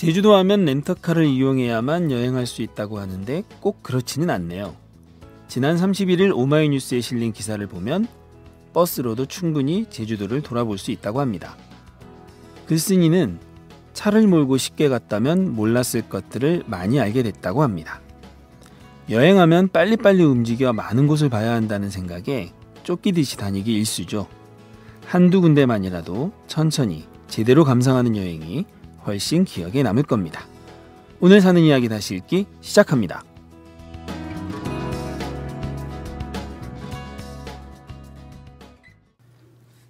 제주도 하면 렌터카를 이용해야만 여행할 수 있다고 하는데 꼭 그렇지는 않네요. 지난 31일 오마이뉴스에 실린 기사를 보면 버스로도 충분히 제주도를 돌아볼 수 있다고 합니다. 글쓴이는 차를 몰고 쉽게 갔다면 몰랐을 것들을 많이 알게 됐다고 합니다. 여행하면 빨리빨리 움직여 많은 곳을 봐야 한다는 생각에 쫓기듯이 다니기 일쑤죠. 한두 군데만이라도 천천히 제대로 감상하는 여행이 훨씬 기억에 남을 겁니다. 오늘 사는 이야기 다시 읽기 시작합니다.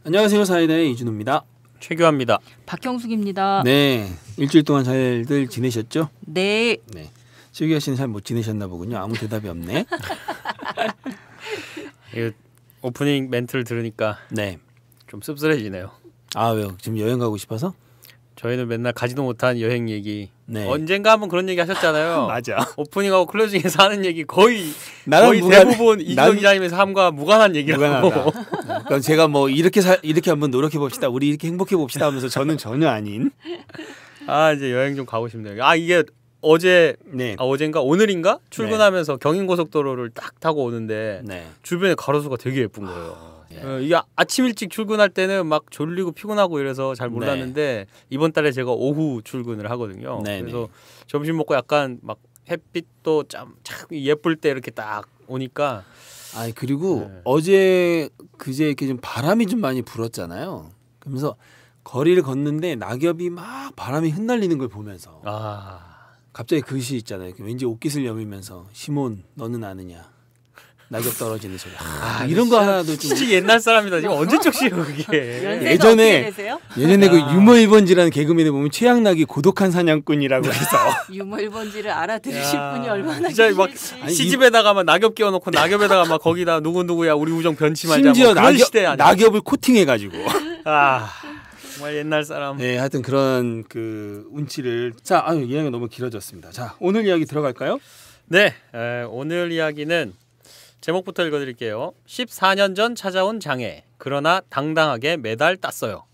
안녕하세요. 사이다의 이준호입니다. 최규환입니다. 박형숙입니다. 네, 일주일 동안 잘들 지내셨죠? 네. 최규환 씨는 잘 못 지내셨나 보군요. 아무 대답이 없네. 오프닝 멘트를 들으니까 네. 좀 씁쓸해지네요. 아, 왜요? 지금 여행 가고 싶어서? 저희는 맨날 가지도 못한 여행 얘기. 네. 언젠가 한번 그런 얘기 하셨잖아요. 맞아. 오프닝하고 클로징에서 하는 얘기 거의 나랑 대부분 이준호 기자님의 삶과 무관한 얘기라고. 무관하다. 그럼 제가 뭐 이렇게 한번 노력해 봅시다. 우리 이렇게 행복해 봅시다 하면서 저는 전혀 아닌. 아, 이제 여행 좀 가고 싶네요. 아, 이게 어제 어젠가 오늘인가 출근하면서 경인고속도로를 딱 타고 오는데 주변에 가로수가 되게 예쁜 거예요. 이게 아침 일찍 출근할 때는 막 졸리고 피곤하고 이래서 잘 몰랐는데 이번 달에 제가 오후 출근을 하거든요. 그래서 점심 먹고 약간 막 햇빛도 참 예쁠 때 이렇게 딱 오니까. 그리고 어제 그제 이렇게 좀 바람이 좀 많이 불었잖아요. 그러면서 거리를 걷는데 낙엽이 막 바람이 흩날리는 걸 보면서 갑자기 그 시 있잖아요. 왠지 옷깃을 여미면서 시몬 너는 아느냐 낙엽 떨어지는 소리. 이런 거 하나도 좀 진짜 옛날 사람이다. 지금 언제적 시요 그게. 예전에 그 유머 1번지라는 개그맨에 보면 최양락이 고독한 사냥꾼이라고 해서 유머 1번지를 알아들으실 분이 얼마나 진짜 막 시집에다가 막 낙엽 끼워놓고 낙엽에다가 막 거기다 누구야 우리 우정 변치 말자. 심지어 뭐 낙엽을 코팅해가지고. 정말 옛날 사람. 네, 하여튼 그런 그 운치를. 자, 이야기가 너무 길어졌습니다. 자, 오늘 이야기 들어갈까요? 네, 오늘 이야기는 제목부터 읽어드릴게요. 14년 전 찾아온 장애. 그러나 당당하게 메달 땄어요.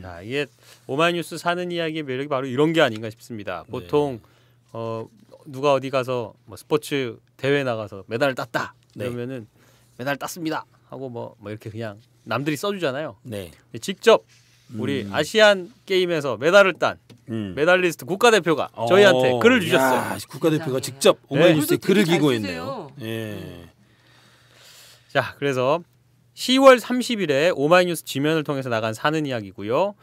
자, 이게 오마이뉴스 사는 이야기의 매력이 바로 이런 게 아닌가 싶습니다. 보통 누가 어디 가서 뭐 스포츠 대회 나가서 메달을 땄다 그러면은 메달 땄습니다 하고 뭐 이렇게 그냥 남들이 써주잖아요. 직접 우리 아시안 게임에서 메달을 딴 메달리스트 국가대표가 저희한테 글을 주셨어요. 국가대표가 직접 오마이뉴스에 글을 기고했네요. 자, 그래서 10월 30일에 오마이뉴스 지면을 통해서 나간 사는 이야기고요.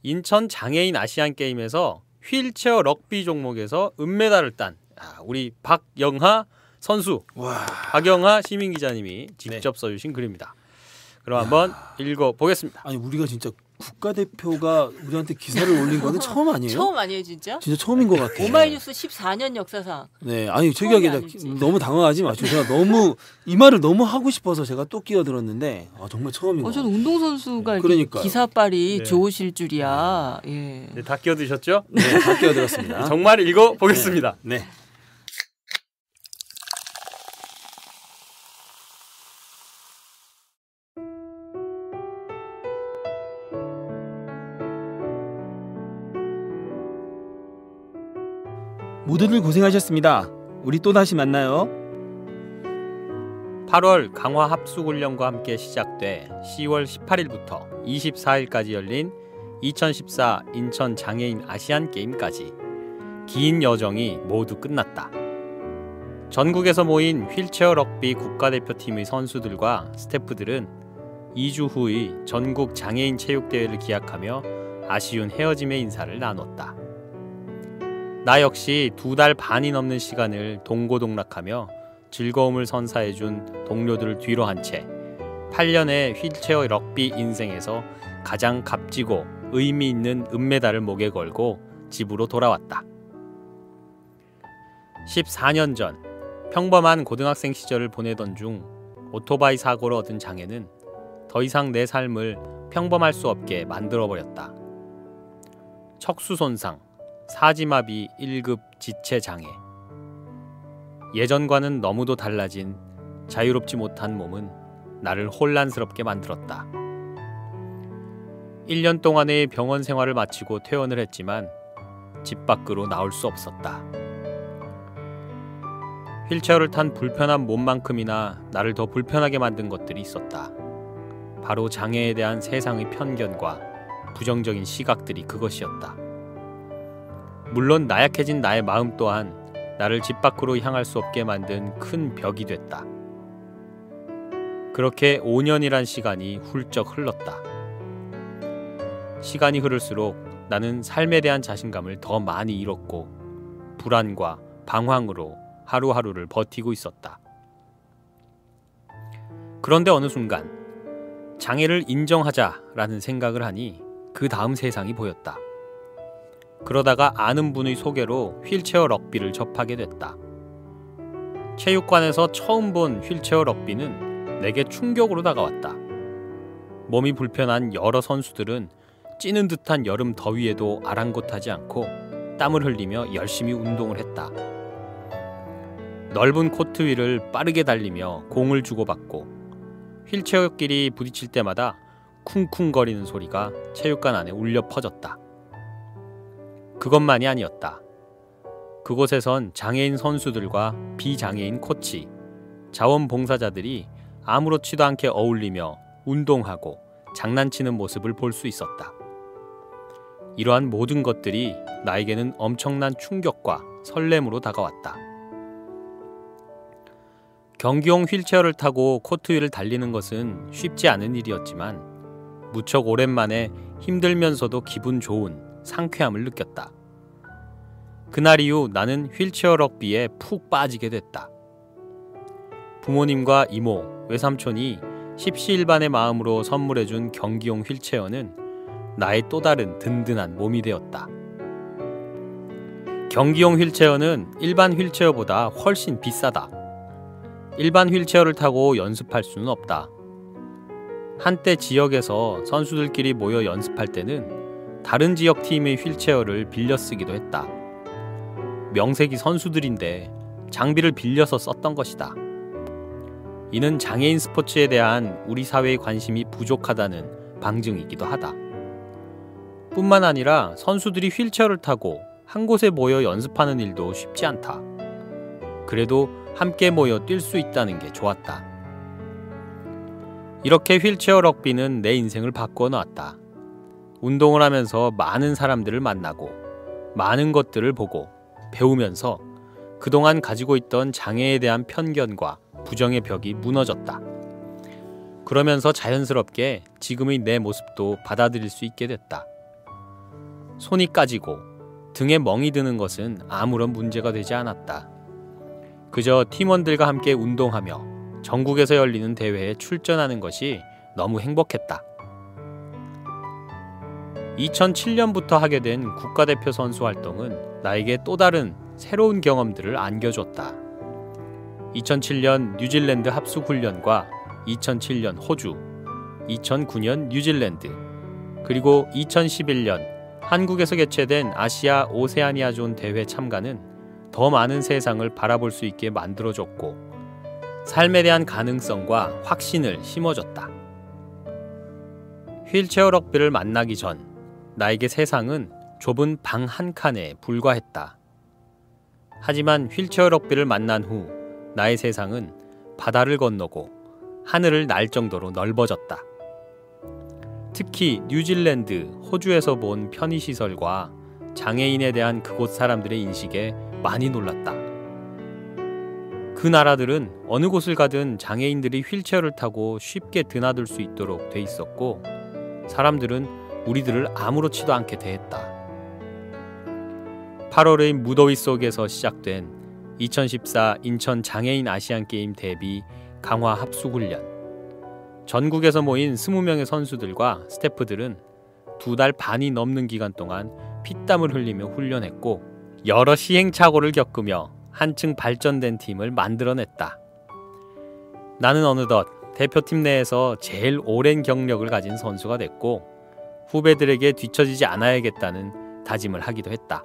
인천 장애인 아시안 게임에서 휠체어 럭비 종목에서 은메달을 딴 우리 박영하 선수, 박영하 시민 기자님이 직접 써주신 글입니다. 그럼 한번 읽어보겠습니다. 우리가 진짜 국가대표가 우리한테 기사를 올린 거는 처음 아니에요? 처음 아니에요, 진짜? 진짜 처음인 것 같아요. 오마이뉴스 14년 역사상. 네, 최기하게 너무 당황하지 마시고 제가 너무 이 말을 너무 하고 싶어서 제가 또 끼어들었는데 정말 처음인 것 같아요. 저는 운동선수가 기사빨이 좋으실 줄이야. 네, 다 끼어드셨죠? 네, 다 끼어들었습니다. 정말 읽어보겠습니다. 네. 모두들 고생하셨습니다. 우리 또다시 만나요. 8월 강화 합숙훈련과 함께 시작돼 10월 18일부터 24일까지 열린 2014 인천 장애인 아시안 게임까지 긴 여정이 모두 끝났다. 전국에서 모인 휠체어 럭비 국가대표팀의 선수들과 스태프들은 2주 후의 전국 장애인 체육대회를 기약하며 아쉬운 헤어짐의 인사를 나눴다. 나 역시 2달 반이 넘는 시간을 동고동락하며 즐거움을 선사해준 동료들을 뒤로 한 채 8년의 휠체어 럭비 인생에서 가장 값지고 의미 있는 은메달을 목에 걸고 집으로 돌아왔다. 14년 전 평범한 고등학생 시절을 보내던 중 오토바이 사고로 얻은 장애는 더 이상 내 삶을 평범할 수 없게 만들어버렸다. 척수 손상, 사지마비 1급 지체장애. 예전과는 너무도 달라진 자유롭지 못한 몸은 나를 혼란스럽게 만들었다. 1년 동안의 병원 생활을 마치고 퇴원을 했지만 집 밖으로 나올 수 없었다. 휠체어를 탄 불편한 몸만큼이나 나를 더 불편하게 만든 것들이 있었다. 바로 장애에 대한 세상의 편견과 부정적인 시각들이 그것이었다. 물론 나약해진 나의 마음 또한 나를 집 밖으로 향할 수 없게 만든 큰 벽이 됐다. 그렇게 5년이란 시간이 훌쩍 흘렀다. 시간이 흐를수록 나는 삶에 대한 자신감을 더 많이 잃었고 불안과 방황으로 하루하루를 버티고 있었다. 그런데 어느 순간 장애를 인정하자라는 생각을 하니 그 다음 세상이 보였다. 그러다가 아는 분의 소개로 휠체어 럭비를 접하게 됐다. 체육관에서 처음 본 휠체어 럭비는 내게 충격으로 다가왔다. 몸이 불편한 여러 선수들은 찌는 듯한 여름 더위에도 아랑곳하지 않고 땀을 흘리며 열심히 운동을 했다. 넓은 코트 위를 빠르게 달리며 공을 주고받고 휠체어끼리 부딪힐 때마다 쿵쿵거리는 소리가 체육관 안에 울려 퍼졌다. 그것만이 아니었다. 그곳에선 장애인 선수들과 비장애인 코치, 자원봉사자들이 아무렇지도 않게 어울리며 운동하고 장난치는 모습을 볼 수 있었다. 이러한 모든 것들이 나에게는 엄청난 충격과 설렘으로 다가왔다. 경기용 휠체어를 타고 코트 위를 달리는 것은 쉽지 않은 일이었지만 무척 오랜만에 힘들면서도 기분 좋은 상쾌함을 느꼈다. 그날 이후 나는 휠체어 럭비에 푹 빠지게 됐다. 부모님과 이모, 외삼촌이 십시일반의 마음으로 선물해준 경기용 휠체어는 나의 또 다른 든든한 몸이 되었다. 경기용 휠체어는 일반 휠체어보다 훨씬 비싸다. 일반 휠체어를 타고 연습할 수는 없다. 한때 지역에서 선수들끼리 모여 연습할 때는 다른 지역 팀의 휠체어를 빌려 쓰기도 했다. 명색이 선수들인데 장비를 빌려서 썼던 것이다. 이는 장애인 스포츠에 대한 우리 사회의 관심이 부족하다는 방증이기도 하다. 뿐만 아니라 선수들이 휠체어를 타고 한 곳에 모여 연습하는 일도 쉽지 않다. 그래도 함께 모여 뛸 수 있다는 게 좋았다. 이렇게 휠체어 럭비는 내 인생을 바꿔 놓았다. 운동을 하면서 많은 사람들을 만나고 많은 것들을 보고 배우면서 그동안 가지고 있던 장애에 대한 편견과 부정의 벽이 무너졌다. 그러면서 자연스럽게 지금의 내 모습도 받아들일 수 있게 됐다. 손이 까지고 등에 멍이 드는 것은 아무런 문제가 되지 않았다. 그저 팀원들과 함께 운동하며 전국에서 열리는 대회에 출전하는 것이 너무 행복했다. 2007년부터 하게 된 국가대표 선수 활동은 나에게 또 다른 새로운 경험들을 안겨줬다. 2007년 뉴질랜드 합숙훈련과 2007년 호주, 2009년 뉴질랜드, 그리고 2011년 한국에서 개최된 아시아 오세아니아존 대회 참가는 더 많은 세상을 바라볼 수 있게 만들어줬고 삶에 대한 가능성과 확신을 심어줬다. 휠체어 럭비를 만나기 전 나에게 세상은 좁은 방 한 칸에 불과했다. 하지만 휠체어 럭비를 만난 후 나의 세상은 바다를 건너고 하늘을 날 정도로 넓어졌다. 특히 뉴질랜드, 호주에서 본 편의시설과 장애인에 대한 그곳 사람들의 인식에 많이 놀랐다. 그 나라들은 어느 곳을 가든 장애인들이 휠체어를 타고 쉽게 드나들 수 있도록 돼 있었고 사람들은 우리들을 아무렇지도 않게 대했다. 8월의 무더위 속에서 시작된 2014 인천 장애인 아시안게임 대비 강화 합숙훈련. 전국에서 모인 20명의 선수들과 스태프들은 2달 반이 넘는 기간 동안 피땀을 흘리며 훈련했고 여러 시행착오를 겪으며 한층 발전된 팀을 만들어냈다. 나는 어느덧 대표팀 내에서 제일 오랜 경력을 가진 선수가 됐고 후배들에게 뒤처지지 않아야겠다는 다짐을 하기도 했다.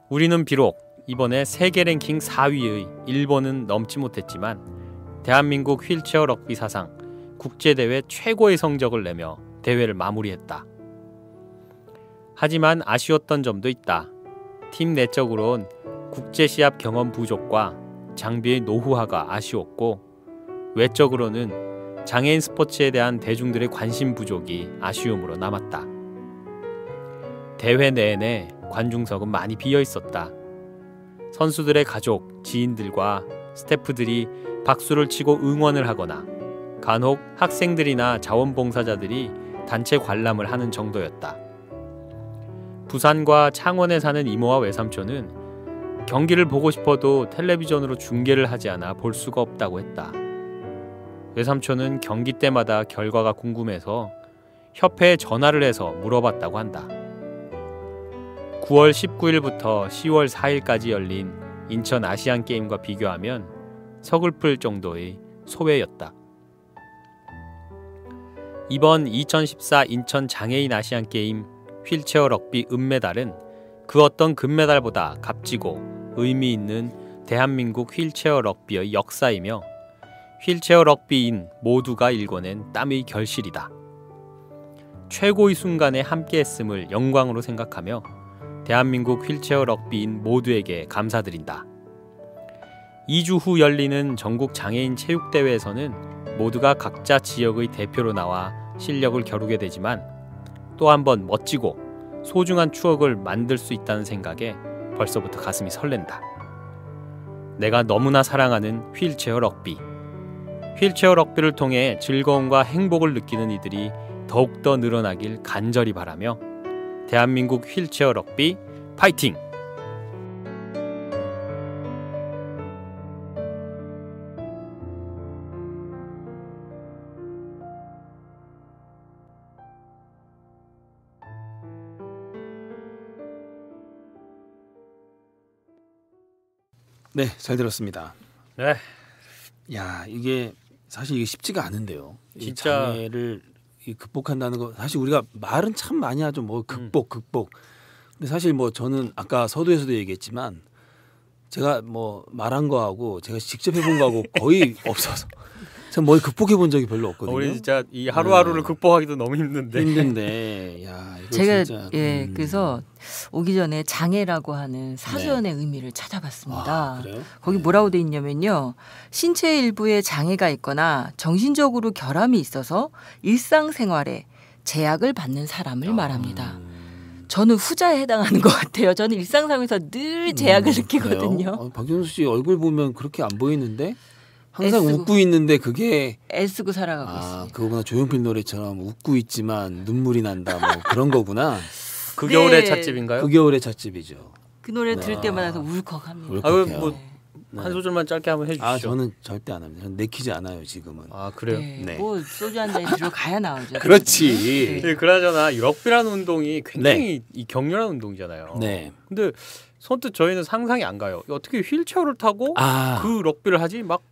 우리는 비록 이번에 세계 랭킹 4위의 일본은 넘지 못했지만 대한민국 휠체어 럭비 사상 국제대회 최고의 성적을 내며 대회를 마무리했다. 하지만 아쉬웠던 점도 있다. 팀 내적으론 국제 시합 경험 부족과 장비의 노후화가 아쉬웠고 외적으로는 장애인 스포츠에 대한 대중들의 관심 부족이 아쉬움으로 남았다. 대회 내내 관중석은 많이 비어 있었다. 선수들의 가족, 지인들과 스태프들이 박수를 치고 응원을 하거나 간혹 학생들이나 자원봉사자들이 단체 관람을 하는 정도였다. 부산과 창원에 사는 이모와 외삼촌은 경기를 보고 싶어도 텔레비전으로 중계를 하지 않아 볼 수가 없다고 했다. 외삼촌은 경기 때마다 결과가 궁금해서 협회에 전화를 해서 물어봤다고 한다. 9월 19일부터 10월 4일까지 열린 인천 아시안게임과 비교하면 서글플 정도의 소외였다. 이번 2014 인천 장애인 아시안게임 휠체어 럭비 은메달은 그 어떤 금메달보다 값지고 의미 있는 대한민국 휠체어 럭비의 역사이며 휠체어 럭비인 모두가 일궈낸 땀의 결실이다. 최고의 순간에 함께했음을 영광으로 생각하며 대한민국 휠체어 럭비인 모두에게 감사드린다. 2주 후 열리는 전국 장애인 체육대회에서는 모두가 각자 지역의 대표로 나와 실력을 겨루게 되지만 또 한 번 멋지고 소중한 추억을 만들 수 있다는 생각에 벌써부터 가슴이 설렌다. 내가 너무나 사랑하는 휠체어 럭비. 휠체어 럭비를 통해 즐거움과 행복을 느끼는 이들이 더욱더 늘어나길 간절히 바라며 대한민국 휠체어 럭비 파이팅! 네, 잘 들었습니다. 네. 야, 이게 사실 이게 쉽지가 않은데요. 진짜 이 장애를 극복한다는 거 사실 우리가 말은 참 많이 하죠. 뭐 극복. 근데 사실 뭐 저는 아까 서두에서도 얘기했지만 제가 뭐 말한 거하고 제가 직접 해본 거하고 거의 없어서 참 뭘 극복해 본 적이 별로 없거든요. 우리 진짜 이 하루하루를 극복하기도 너무 힘든데. 야, 이거 제가 진짜, 그래서 오기 전에 장애라고 하는 사전의 의미를 찾아봤습니다. 아, 그래요? 거기 뭐라고 돼 있냐면요. 신체 일부에 장애가 있거나 정신적으로 결함이 있어서 일상생활에 제약을 받는 사람을 말합니다. 저는 후자에 해당하는 것 같아요. 저는 일상생활에서 늘 제약을 느끼거든요. 박윤수 씨 얼굴 보면 그렇게 안 보이는데 항상 웃고 있는데 그게 애쓰고 살아가고 있습니다. 그거구나. 조용필 노래처럼 웃고 있지만 눈물이 난다 뭐 그런 거구나. 그 겨울의 네. 찻집인가요? 그 겨울의 찻집이죠. 그 노래 들을 때마다 울컥합니다. 울컥해요. 한 소절만 짧게 한번 해주시죠. 저는 절대 안 합니다. 저는 내키지 않아요 지금은. 그래요? 네. 뭐 소주 한 잔 들어가야 나오죠. 그렇지. 네, 그나저나 이 럭비라는 운동이 굉장히 이 격렬한 운동이잖아요. 네. 근데 선뜻 저희는 상상이 안 가요. 어떻게 휠체어를 타고 그 럭비를 하지? 막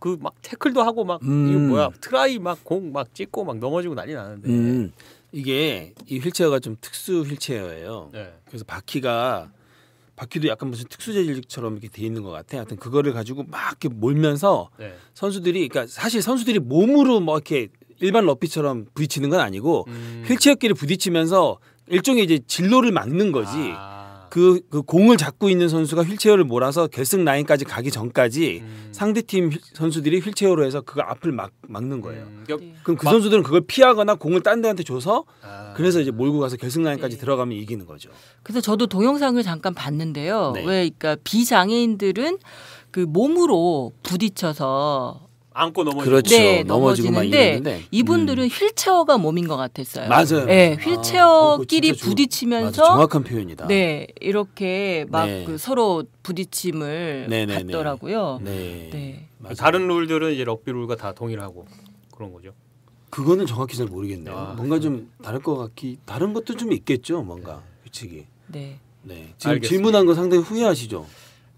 태클도 하고 막 이거 뭐야? 트라이 막 공 막 찍고 막 넘어지고 난리 나는데. 이게 이 휠체어가 좀 특수 휠체어예요. 네. 그래서 바퀴도 약간 무슨 특수 재질처럼 이렇게 돼 있는 것 같아. 하여튼 그거를 가지고 막 이렇게 몰면서 네. 선수들이 그러니까 사실 선수들이 몸으로 뭐 이렇게 일반 럭비처럼 부딪히는 건 아니고 휠체어끼리 부딪히면서 일종의 이제 진로를 막는 거지. 그 공을 잡고 있는 선수가 휠체어를 몰아서 결승 라인까지 가기 전까지 상대팀 선수들이 휠체어로 해서 그걸 앞을 막는 거예요. 그럼 그 선수들은 그걸 피하거나 공을 딴 데한테 줘서 그래서 이제 몰고 가서 결승 라인까지 들어가면 이기는 거죠. 그래서 저도 동영상을 잠깐 봤는데요. 네. 왜 그러니까 비장애인들은 그 몸으로 부딪혀서 안고 넘어지고. 그렇죠. 네, 넘어지고 막 이러는데 이분들은 휠체어가 몸인 것 같았어요. 맞아요. 네, 휠체어끼리 그거 부딪히면서 맞아, 정확한 표현이다. 네, 이렇게 막 네. 그 서로 부딪힘을 네네네. 갖더라고요. 네. 네. 맞아요. 다른 룰들은 이제 럭비 룰과 다 동일하고 그런 거죠. 그거는 정확히 잘 모르겠네요. 뭔가 좀 다를 것 다른 것도 좀 있겠죠. 뭔가 규칙이. 네. 네. 지금 알겠습니다. 질문한 거 상당히 후회하시죠?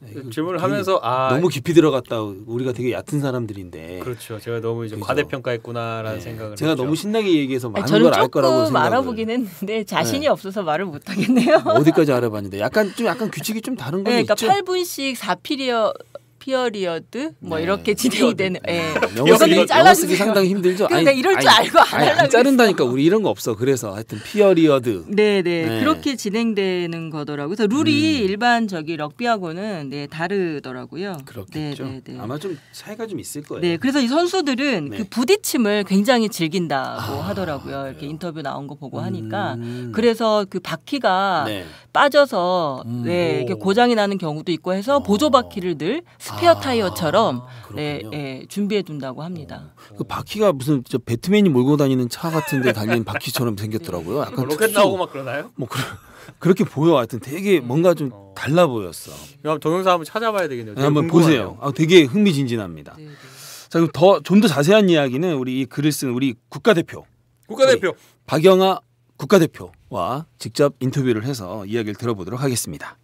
네, 질문을 하면서 너무 깊이 들어갔다. 우리가 되게 얕은 사람들인데. 그렇죠. 제가 너무 이제 그죠. 과대평가했구나라는 생각을 제가 했죠. 너무 신나게 얘기해서 많은 저는 걸 알 거라고 조금 생각을. 알아보긴 했는데 자신이 없어서 말을 못 하겠네요. 어디까지 알아봤는데 약간 규칙이 좀 다른 건 네, 그러니까 있죠. 8분씩 피어리어드 뭐 네. 이렇게 진행이 되는. 예. 영어 쓰기 잘라주세요. 상당히 힘들죠. 근데 이럴 줄 알고 안 하려고 안 자른다니까 우리 이런 거 없어. 그래서 하여튼 피어리어드. 네네 그렇게 진행되는 거더라고요. 그래서 룰이 일반 저기 럭비하고는 네, 다르더라고요. 그렇겠죠. 네네네. 아마 좀 차이가 좀 있을 거예요. 네, 그래서 이 선수들은 네. 그 부딪힘을 굉장히 즐긴다고 하더라고요. 이렇게 인터뷰 나온 거 보고 하니까 그래서 그 바퀴가 네. 빠져서 네, 이렇게 고장이 나는 경우도 있고 해서 보조 바퀴를 늘 스페어 타이어처럼 네, 그렇군요. 네, 준비해 둔다고 합니다. 그 바퀴가 무슨 저 배트맨이 몰고 다니는 차 같은데 달린 바퀴처럼 생겼더라고요. 약간 로켓 특수- 나오고 막 그러나요? 뭐 그렇게 보여. 하여튼 되게 뭔가 좀 달라 보였어. 그럼 동영상 한번 찾아봐야 되겠네요. 되게 한번 궁금하네요. 보세요. 되게 흥미진진합니다. 네, 네. 자, 그럼 좀 더 자세한 이야기는 우리 이 글을 쓴 우리 국가대표 국가대표. 박영하 국가대표와 직접 인터뷰를 해서 이야기를 들어보도록 하겠습니다.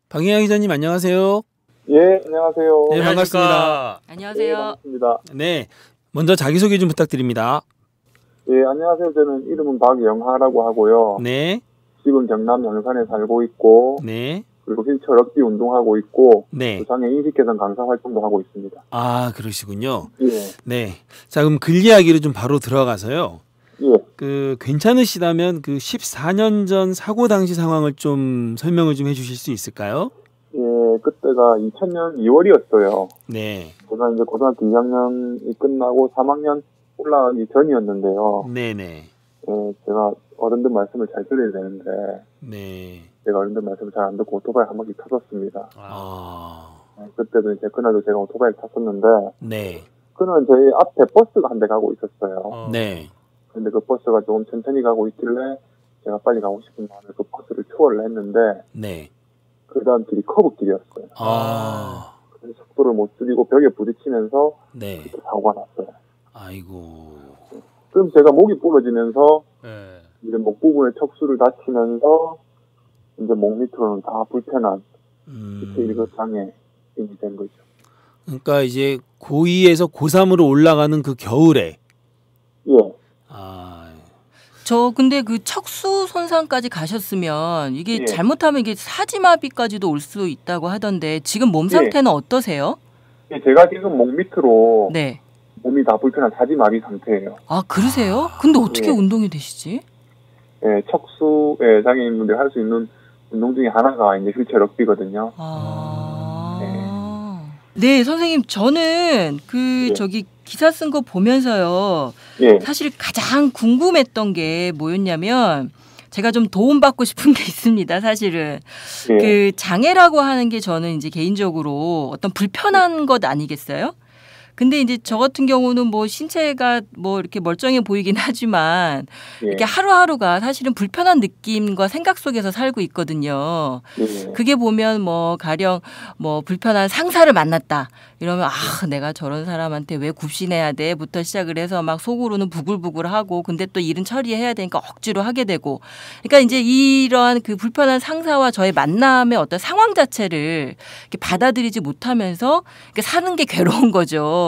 박영하 기자님 안녕하세요. 예, 안녕하세요. 네, 반갑습니다. 네, 안녕하세요. 반갑습니다. 네, 먼저 자기소개 좀 부탁드립니다. 예, 안녕하세요. 저는 이름은 박영하라고 하고요. 네, 지금 경남 양산에 살고 있고, 네, 그리고 휠체어 럭비 운동하고 있고, 네. 장애 인식 개선 강사 활동도 하고 있습니다. 아, 그러시군요. 예, 네. 자, 그럼 글 이야기로 좀 바로 들어가서요. 예, 그 괜찮으시다면 그 14년 전 사고 당시 상황을 좀 설명을 좀 해주실 수 있을까요? 예, 그때가 2000년 2월이었어요. 네, 제가 이제 고등학교 2학년이 끝나고 3학년 올라가기 전이었는데요. 네네, 예, 제가 어른들 말씀을 잘 들어야 되는데, 네. 제가 어른들 말씀을 잘 안 듣고 오토바이 한 바퀴 탔었습니다. 아, 예, 그때도 이제 그날도 제가 오토바이를 탔었는데, 네, 그는 저희 앞에 버스가 한 대 가고 있었어요. 네, 근데 그 버스가 조금 천천히 가고 있길래 제가 빨리 가고 싶은 마음에 그 버스를 추월을 했는데 네. 그 다음 길이 커브길이었어요. 아, 그래서 속도를 못 줄이고 벽에 부딪히면서 네. 이렇게 사고가 났어요. 아이고, 그럼 제가 목이 부러지면서 네. 이제 목 부분에 척수를 다치면서 이제 목 밑으로는 다 불편한 일급 장애인이 된 거죠. 그러니까 이제 고2에서 고3으로 올라가는 그 겨울에, 예, 아, 저 근데 그 척수 손상까지 가셨으면 이게 예. 잘못하면 이게 사지마비까지도 올 수 있다고 하던데 지금 몸 상태는 어떠세요? 예, 제가 지금 목 밑으로 네. 몸이 다 불편한 사지마비 상태예요. 아 그러세요? 근데 어떻게 예. 운동이 되시지? 예, 척수 장애인분들이 할 수 있는 운동 중에 하나가 이제 휠체어 럭비거든요. 네, 선생님 저는 그 예. 저기 기사 쓴 거 보면서요. 예, 사실 가장 궁금했던 게 뭐였냐면 제가 좀 도움받고 싶은 게 있습니다. 사실은 예, 그 장애라고 하는 게 저는 이제 개인적으로 어떤 불편한 것 아니겠어요? 근데 이제 저 같은 경우는 뭐 신체가 뭐 이렇게 멀쩡해 보이긴 하지만 예, 이렇게 하루하루가 사실은 불편한 느낌과 생각 속에서 살고 있거든요. 예, 그게 보면 뭐 가령 뭐 불편한 상사를 만났다 이러면 아 내가 저런 사람한테 왜 굽신해야 돼부터 시작을 해서 막 속으로는 부글부글하고 근데 또 일은 처리해야 되니까 억지로 하게 되고 그러니까 이제 이러한 그 불편한 상사와 저의 만남의 어떤 상황 자체를 이렇게 받아들이지 못하면서 이렇게 사는 게 괴로운 거죠.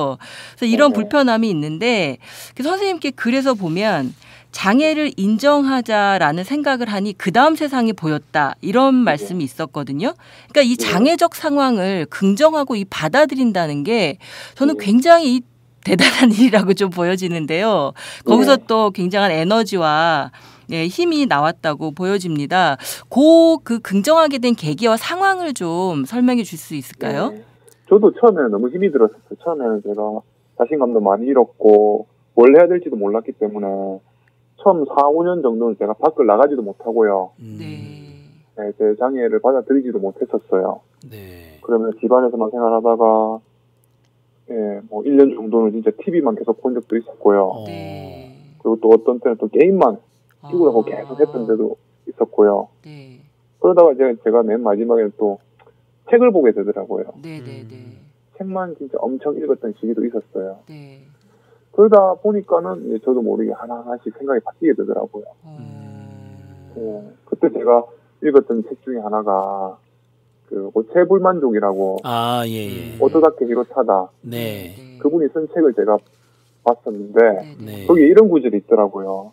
그래서 이런 불편함이 있는데 선생님께 글에서 보면 장애를 인정하자라는 생각을 하니 그 다음 세상이 보였다 이런 말씀이 있었거든요. 그러니까 이 장애적 상황을 긍정하고 이 받아들인다는 게 저는 굉장히 대단한 일이라고 좀 보여지는데요. 거기서 또 굉장한 에너지와 네, 힘이 나왔다고 보여집니다. 그 긍정하게 된 계기와 상황을 좀 설명해 줄 수 있을까요? 예. 저도 처음에는 너무 힘이 들었었어요. 처음에는 제가 자신감도 많이 잃었고 뭘 해야 될지도 몰랐기 때문에 처음 4, 5년 정도는 제가 밖을 나가지도 못하고요. 네. 네, 제 장애를 받아들이지도 못했었어요. 네, 그러면 집안에서만 생활하다가 예, 뭐 1년 정도는 진짜 TV만 계속 본 적도 있었고요. 네. 그리고 또 어떤 때는 또 게임만 찍으라고 계속 했던 데도 있었고요. 네. 그러다가 제가 맨 마지막에는 또 책을 보게 되더라고요. 네, 네, 네. 책만 진짜 엄청 읽었던 시기도 있었어요. 네. 그러다 보니까는 이제 저도 모르게 하나하나씩 생각이 바뀌게 되더라고요. 예, 그때 제가 읽었던 책 중에 하나가 그 오체불만족이라고 아, 예. 오토다케 히로타다 네, 그분이 쓴 책을 제가 봤었는데 네. 네. 거기에 이런 구절이 있더라고요.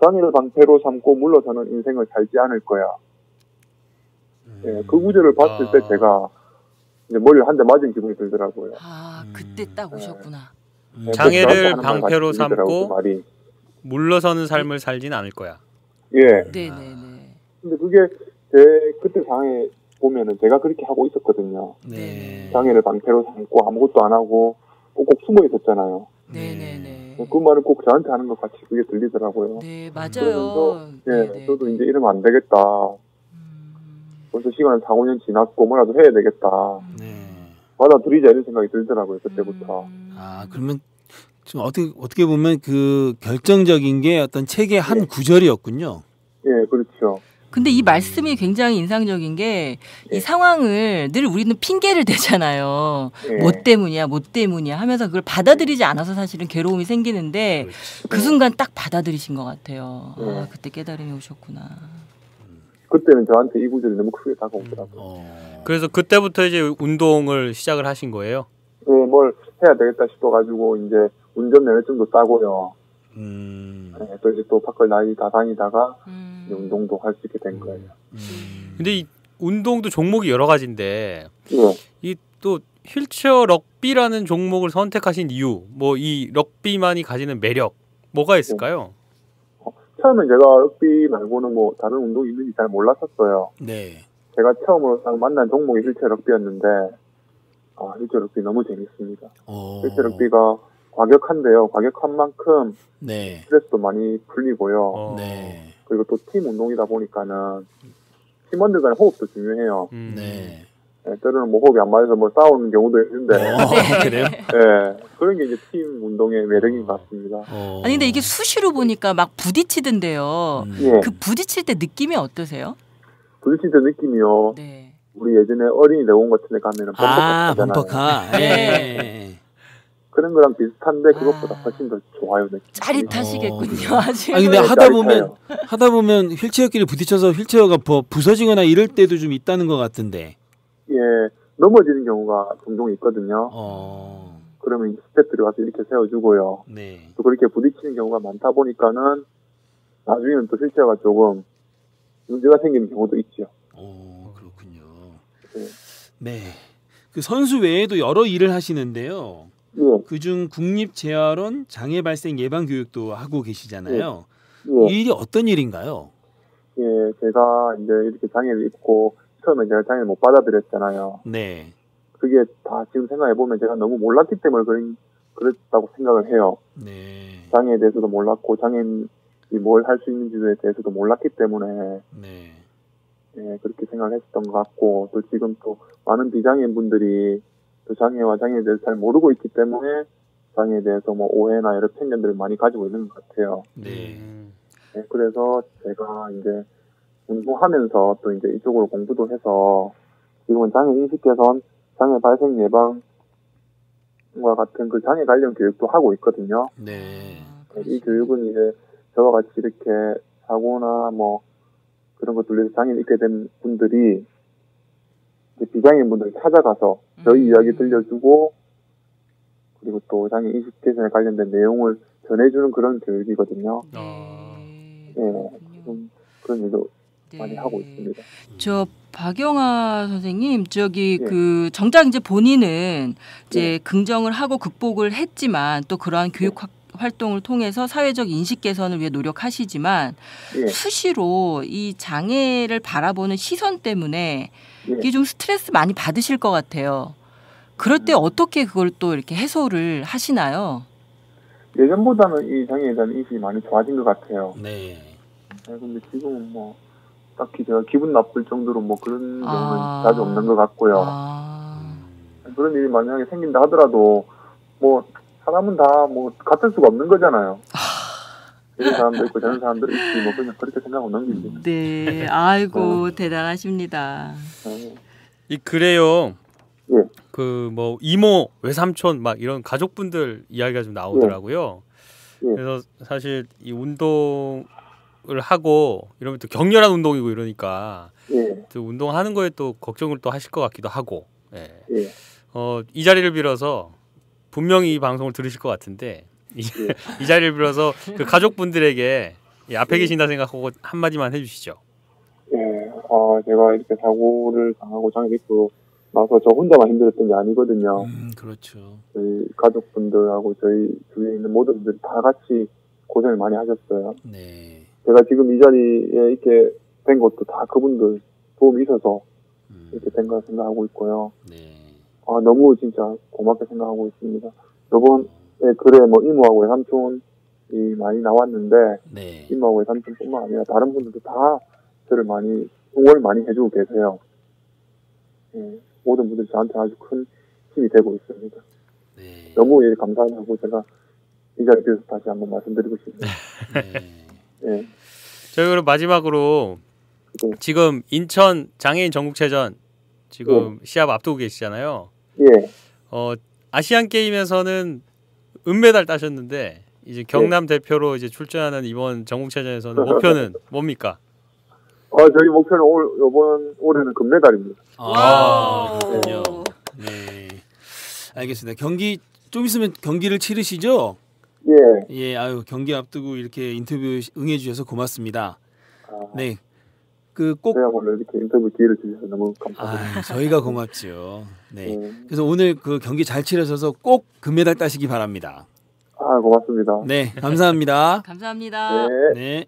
장애를 방패로 삼고 물러서는 인생을 살지 않을 거야. 예, 그 구절을 봤을 때 제가 이제 머리를 한 대 맞은 기분이 들더라고요. 아, 그때 딱 오셨구나. 장애를 저한테 하는 방패로 말이 들리더라고요, 삼고 그 말이. 물러서는 삶을 살진 않을 거야. 예. 네네네. 근데 그게 제 그때 장애 보면은 제가 그렇게 하고 있었거든요. 네. 장애를 방패로 삼고 아무것도 안 하고 꼭 숨어 있었잖아요. 네네네. 그 말을 꼭 저한테 하는 것 같이 그게 들리더라고요. 네, 맞아요. 그러면서 네네. 저도 이제 이러면 안 되겠다. 벌써 시간은 4, 5년 지났고 뭐라도 해야 되겠다. 네. 받아들이자 이런 생각이 들더라고요, 그때부터. 아, 그러면 좀 어떻게 보면 그 결정적인 게 어떤 책의 한 구절이었군요. 예, 그렇죠. 근데 이 말씀이 굉장히 인상적인 게 이 상황을 늘 우리는 핑계를 대잖아요. 예. 뭐 때문이야 하면서 그걸 받아들이지 않아서 사실은 괴로움이 생기는데 그 순간 딱 받아들이신 것 같아요. 아, 그때 깨달음이 오셨구나. 그때는 저한테 이 구절이 너무 크게 다가오더라고요. 그래서 그때부터 이제 운동을 시작을 하신 거예요? 예, 뭘 해야 되겠다 싶어가지고 이제 운전면허증도 따고요. 또 이제 또 밖을 나이 다 다니다가 이제 운동도 할 수 있게 된 거예요. 근데 이 운동도 종목이 여러 가지인데 예. 이 또 휠체어 럭비라는 종목을 선택하신 이유, 뭐 이 럭비만이 가지는 매력 뭐가 있을까요? 처음에 제가 럭비 말고는 뭐 다른 운동이 있는지 잘 몰랐었어요. 네. 제가 처음으로 딱 만난 종목이 휠체어 럭비였는데 휠체어 럭비 너무 재밌습니다. 휠체어 럭비가 과격한데요. 과격한 만큼 네. 스트레스도 많이 풀리고요. 네. 그리고 또 팀 운동이다 보니까는 팀원들 간의 호흡도 중요해요. 네. 때로는 뭐 호흡이 안 맞아서 뭐 싸우는 경우도 있는데 그래요? 그런 게 이제 팀 운동의 매력인 것 같습니다. 아니 근데 이게 수시로 보니까 막 부딪히던데요. 예. 그 부딪힐 때 느낌이 어떠세요? 부딪힐 때 느낌이요. 네. 우리 예전에 어린이 레온 같은 데 가면은 범퍼카잖아요. 범퍼카. 네. 그런 거랑 비슷한데 그것보다 훨씬 더 좋아요. 느낌이. 짜릿하시겠군요. 아주. 아니 근데 네, 하다 보면 휠체어끼리 부딪혀서 휠체어가 부서지거나 이럴 때도 좀 있다는 것 같은데. 예, 넘어지는 경우가 종종 있거든요. 그러면 스태프들이 와서 이렇게 세워주고요. 네. 또 그렇게 부딪히는 경우가 많다 보니까는 나중에는 또 휠체어가 조금 문제가 생기는 경우도 있죠. 그렇군요. 네. 네. 그 선수 외에도 여러 일을 하시는데요. 예. 그중 국립재활원 장애 발생 예방 교육도 하고 계시잖아요. 예. 이 일이 어떤 일인가요? 예, 제가 이제 이렇게 장애를 입고 처음에 제가 장애를 못 받아들였잖아요. 네. 그게 다 지금 생각해보면 제가 너무 몰랐기 때문에 그랬다고 생각을 해요. 네. 장애에 대해서도 몰랐고 장애인이 뭘 할 수 있는지에 대해서도 몰랐기 때문에 네. 예, 그렇게 생각을 했었던 것 같고 또 지금 또 많은 비장애인 분들이 또 장애와 장애에 대해서 잘 모르고 있기 때문에 장애에 대해서 뭐 오해나 여러 편견들을 많이 가지고 있는 것 같아요. 네. 예, 그래서 제가 이제 운동하면서 또 이제 이쪽으로 공부도 해서 지금은 장애 인식 개선, 장애 발생 예방과 같은 그 장애 관련 교육도 하고 있거든요. 네. 이 교육은 이제 저와 같이 이렇게 사고나 뭐 그런 것들로 장애를 입게 된 분들이 이제 비장애인 분들을 찾아가서 저희 이야기 들려주고 그리고 또 장애 인식 개선에 관련된 내용을 전해주는 그런 교육이거든요. 예, 지금 그런 일도 많이 하고 있습니다. 저 박영아 선생님, 그 정작 이제 본인은 이제 긍정을 하고 극복을 했지만 또 그러한 교육 활동을 통해서 사회적 인식 개선을 위해 노력하시지만 수시로 이 장애를 바라보는 시선 때문에 이게 좀 스트레스 많이 받으실 것 같아요. 그럴 때 어떻게 그걸 또 이렇게 해소를 하시나요? 예전보다는 이 장애에 대한 인식이 많이 좋아진 것 같아요. 네. 근데 지금은 뭐 딱히 제가 기분 나쁠 정도로 뭐 그런 경우는 자주 없는 것 같고요. 그런 일이 만약에 생긴다 하더라도 뭐 사람은 다 뭐 같을 수가 없는 거잖아요. 이런 사람도 있고 저런 사람도 있지 뭐 그냥 그렇게 생각하고 넘기지. 네, 아이고 대단하십니다. 이 그래요. 예. 그 뭐 이모, 외삼촌 막 이런 가족분들 이야기가 좀 나오더라고요. 그래서 사실 이 운동을 하고 이러면 또 격렬한 운동이고 이러니까 또 운동하는 거에 또 걱정을 또 하실 것 같기도 하고. 이 자리를 빌어서 분명히 이 방송을 들으실 것 같은데 이 자리를 빌어서 그 가족분들에게 앞에 계신다 생각하고 한마디만 해주시죠. 제가 이렇게 사고를 당하고 장애를 입고 나서 저 혼자만 힘들었던 게 아니거든요. 그렇죠. 저희 가족분들하고 저희 주위에 있는 모든 분들이 다 같이 고생을 많이 하셨어요. 네. 제가 지금 이 자리에 이렇게 된 것도 다 그분들 도움이 있어서 이렇게 된 걸 생각하고 있고요. 네. 너무 진짜 고맙게 생각하고 있습니다. 요번에 글에 뭐 이모하고 외삼촌이 많이 나왔는데, 네. 이모하고 외삼촌뿐만 아니라 다른 분들도 다 저를 많이 응원을 많이 해주고 계세요. 모든 분들이 저한테 아주 큰 힘이 되고 있습니다. 네. 너무 감사하고 제가 이 자리에서 다시 한번 말씀드리고 싶네요. 네. 네. 저희 그럼 마지막으로 네. 지금 인천 장애인 전국체전 지금 시합 앞두고 계시잖아요. 예. 아시안 게임에서는 은메달 따셨는데 이제 경남 대표로 이제 출전하는 이번 전국체전에서는 목표는 뭡니까? 저희 목표는 올해는 금메달입니다. 그렇군요. 네. 알겠습니다. 경기 좀 있으면 경기를 치르시죠? 예. 예, 경기 앞두고 이렇게 인터뷰 응해 주셔서 고맙습니다. 네. 꼭 저야말로 이렇게 인터뷰 기회를 주셔서 너무 감사합니다. 저희가 고맙죠. 네. 그래서 오늘 그 경기 잘 치러셔서 꼭 금메달 따시기 바랍니다. 고맙습니다. 네, 감사합니다. 감사합니다. 네. 네.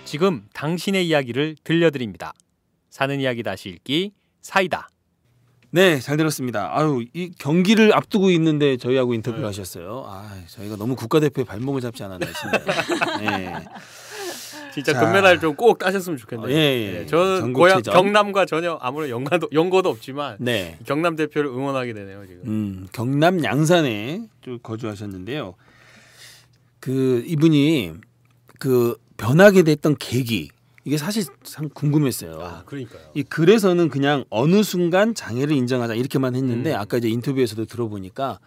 지금 당신의 이야기를 들려드립니다. 사는 이야기 다시 읽기 사이다. 네, 잘 들었습니다. 이 경기를 앞두고 있는데 저희하고 인터뷰를 하셨어요. 저희가 너무 국가대표의 발목을 잡지 않았나 싶네요. 네. 진짜 금메달 좀 꼭 따셨으면 좋겠네요. 예. 저는 고향 경남과 전혀 아무런 연고도 없지만 네. 경남 대표를 응원하게 되네요 지금. 경남 양산에 좀 거주하셨는데요. 이분이 변하게 됐던 계기 이게 사실 참 궁금했어요. 그러니까요. 이 글에서는 그냥 어느 순간 장애를 인정하자 이렇게만 했는데 아까 이제 인터뷰에서도 들어보니까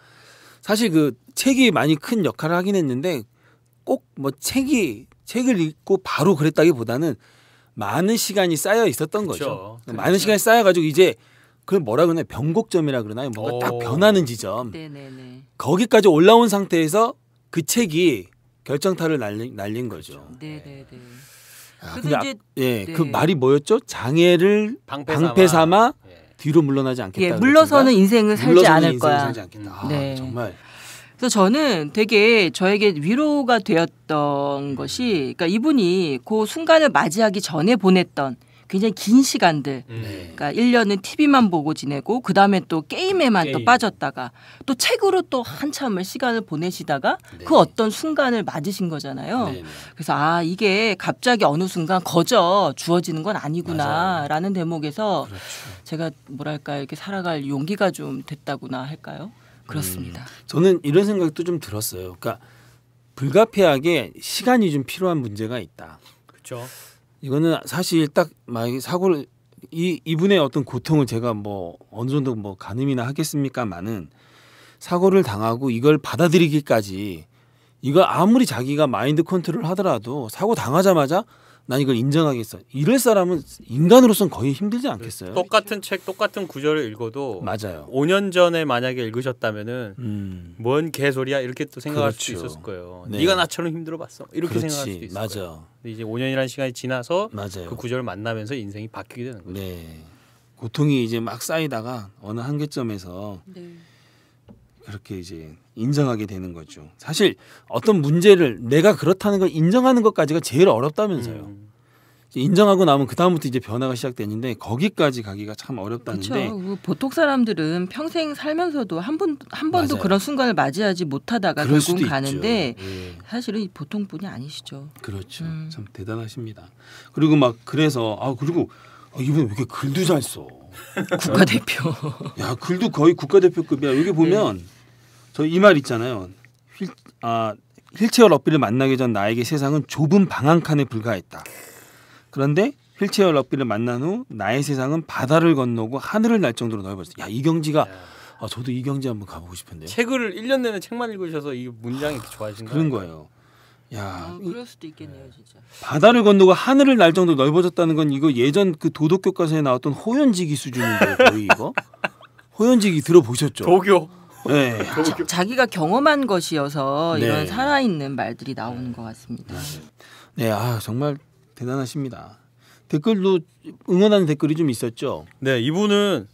사실 책이 많이 큰 역할을 하긴 했는데 꼭 뭐 책을 읽고 바로 그랬다기보다는 많은 시간이 쌓여 있었던 거죠. 많은 시간이 쌓여가지고 이제 그걸 뭐라 그러나 변곡점이라 그러나요? 뭔가 딱 변하는 지점. 네네네. 거기까지 올라온 상태에서 그 책이 결정타를 날린 거죠. 네네네. 근데 그 말이 뭐였죠? 장애를 방패 삼아 뒤로 물러나지 않겠다. 물러서는 인생을 살지 않을 거야. 살지 않겠다. 네. 정말. 그래서 저는 되게 저에게 위로가 되었던 것이, 그러니까 이분이 그 순간을 맞이하기 전에 보냈던 굉장히 긴 시간들, 그러니까 1년은 TV만 보고 지내고 그 다음에 또 게임에만 또 빠졌다가 또 책으로 또 한참을 시간을 보내시다가 그 어떤 순간을 맞으신 거잖아요. 그래서 이게 갑자기 어느 순간 거저 주어지는 건 아니구나라는 대목에서 제가 뭐랄까 이렇게 살아갈 용기가 좀 됐다고나 할까요? 그렇습니다. 저는 이런 생각도 좀 들었어요. 그러니까 불가피하게 시간이 좀 필요한 문제가 있다. 그렇죠. 이거는 사실 딱 사고를 이분의 어떤 고통을 제가 뭐 어느 정도 뭐 가늠이나 하겠습니까만은 사고를 당하고 이걸 받아들이기까지 이거 아무리 자기가 마인드 컨트롤 하더라도 사고 당하자마자 난 이걸 인정하겠어. 이럴 사람은 인간으로서는 거의 힘들지 않겠어요? 똑같은 책, 똑같은 구절을 읽어도 맞아요. 5년 전에 만약에 읽으셨다면은 뭔 개소리야 이렇게 또 생각할 수도 있었을 거예요. 네가 나처럼 힘들어봤어 이렇게 생각할 수도 있을 거예요. 근데 이제 5년이라는 시간이 지나서 그 구절을 만나면서 인생이 바뀌게 되는 거죠. 네. 고통이 이제 막 쌓이다가 어느 한계점에서 그렇게 이제 인정하게 되는 거죠. 사실 어떤 문제를 내가 그렇다는 걸 인정하는 것까지가 제일 어렵다면서요. 인정하고 나면 그 다음부터 이제 변화가 시작되는데 거기까지 가기가 참 어렵다는데. 그렇죠. 보통 사람들은 평생 살면서도 한 번도 그런 순간을 맞이하지 못하다가 결국 가는데 사실은 이 보통분이 아니시죠. 그렇죠. 참 대단하십니다. 그리고 막 그래서 그리고 이분 왜 이렇게 글도 잘 써? 국가대표. 야 글도 거의 국가대표급이야. 여기 보면 저 이 말 있잖아요. 휠체어 럭비를 만나기 전 나에게 세상은 좁은 방 한 칸에 불과했다. 그런데 휠체어 럭비를 만난 후 나의 세상은 바다를 건너고 하늘을 날 정도로 넓어졌어요. 야, 이경지가 저도 이경지 한번 가보고 싶은데요. 책을 1년 내내 책만 읽으셔서 이 문장이 이렇게 좋아하신 그런 거예요. 야, 그럴 수도 있겠네요, 진짜. 바다를 건너고 하늘을 날 정도로 넓어졌다는 건 이거 예전 그 도덕 교과서에 나왔던 호연지기 수준인데 거의 이거. 호연지기 들어보셨죠? 도교. 네. 자기가 경험한 것이어서 네. 이런 살아있는 말들이 나오는 것 같습니다. 네, 정말 대단하십니다. 댓글도 응원하는 댓글이 좀 있었죠. 네, 이분은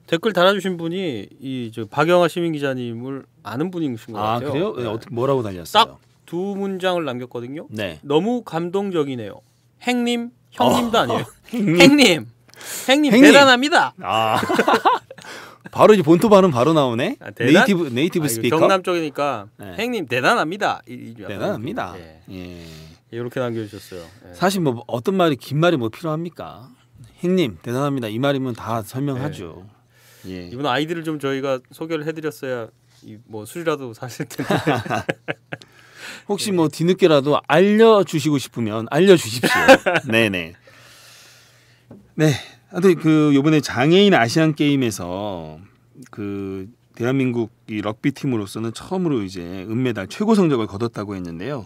댓글 달아주신 분이 이 박영하 시민 기자님을 아는 분이신 것 같아요. 그래요? 네, 어떻게 뭐라고 달렸어요? 딱 두 문장을 남겼거든요. 네. 너무 감동적이네요. 행님, 형님도 아니에요. 행님. 행님 대단합니다. 바로 이제 본토 발음 바로 나오네. 대단? 네이티브 스피커. 경남 쪽이니까 네. 행님 대단합니다. 대단합니다. 예. 예. 이렇게 남겨주셨어요. 예. 사실 뭐 어떤 말이 긴 말이 뭐 필요합니까? 행님 대단합니다. 이 말이면 다 설명하죠. 예. 이분 아이디를 좀 저희가 소개를 해드렸어야 뭐 술이라도 사실 텐데. 혹시 뭐 뒤늦게라도 알려주시고 싶으면 알려주십시오. 네네. 네. 하여튼 그 이번에 장애인 아시안 게임에서 그 대한민국 이 럭비 팀으로서는 처음으로 이제 은메달 최고 성적을 거뒀다고 했는데요.